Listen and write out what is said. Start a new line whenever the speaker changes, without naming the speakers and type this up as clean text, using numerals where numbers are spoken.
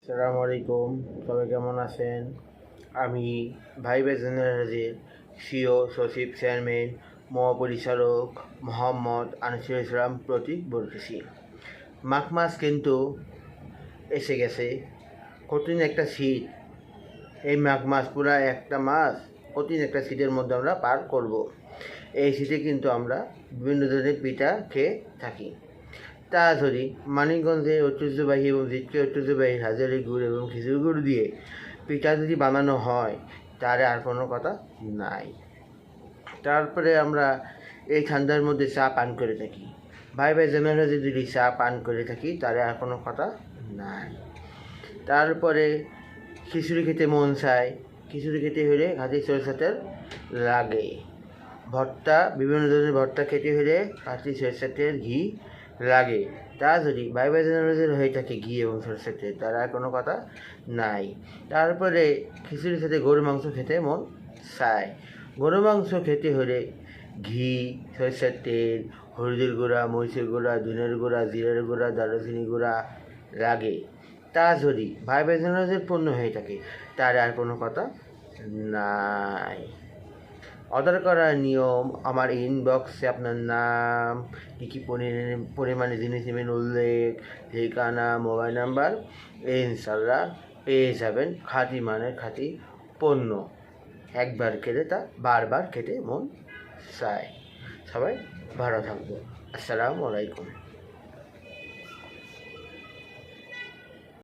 আসসালামু আলাইকুম, সবাই কেমন আছেন? আমি ভাইবে জেনারেলের সিও সচিব চেয়ারম্যান মহাপরিচালক মোহাম্মদ আনিসুল ইসলাম প্রতীক বলতেছি। মাঘ মাস কিন্তু এসে গেছে, কঠিন একটা শীত। এই মাঘ মাস পুরা একটা মাস কঠিন একটা শীতের মধ্যে আমরা পার করব। এই শীতে কিন্তু আমরা বিভিন্ন ধরনের পিঠা খেয়ে থাকি। তা যদি মানিকগঞ্জের ঐতিহ্যবাহী এবং জিতকে ঐতিহ্যবাহী হাজারি গুড় এবং খিচুড়ি গুড় দিয়ে পিঠা যদি বানানো হয়, তাহলে আর কোনো কথা নাই। তারপরে আমরা এই ঠান্ডার মধ্যে চা পান করে থাকি। ভাই জেনারেল যদি চা পান করে থাকি, তাহলে আর কোনো কথা নাই। তারপরে খিচুড়ি খেতে মন চায়, খিচুড়ি খেতে হলে ঘাটি সরষের লাগে। ভর্তা, বিভিন্ন ধরনের ভর্তা খেতে হলে ঘাটি সরষের ঘি লাগে। তা যদি ভাই জেনারেল হয়ে থাকে ঘি এবং সরষের তেল, তার আর কোনো কথা নাই। তারপরে খিচুড়ির সাথে গরুর মাংস খেতে মন চায়। গরুর মাংস খেতে হলে ঘি, সরষের তেল, হলুদের গুঁড়া, মরিচের গুঁড়া, ধনের গুঁড়া, জিরার গুঁড়া, দারুচিনি গুঁড়া লাগে। তা যদি ভাই জেনারেলের পণ্য হয়ে থাকে, তার আর কোনো কথা নাই। অর্ডার করার নিয়ম: আমার ইনবক্সে আপনার নাম, কী কী পরিমাণে জিনিস নেবেন উল্লেখ, ঠিকানা, মোবাইল নাম্বার, ইনশাল্লাহ পেয়ে যাবেন খাঁটি মানের খাঁটি পণ্য। একবার খেলে তা বারবার খেতে মন চায়। সবাই ভালো থাকবো। আসসালামু আলাইকুম।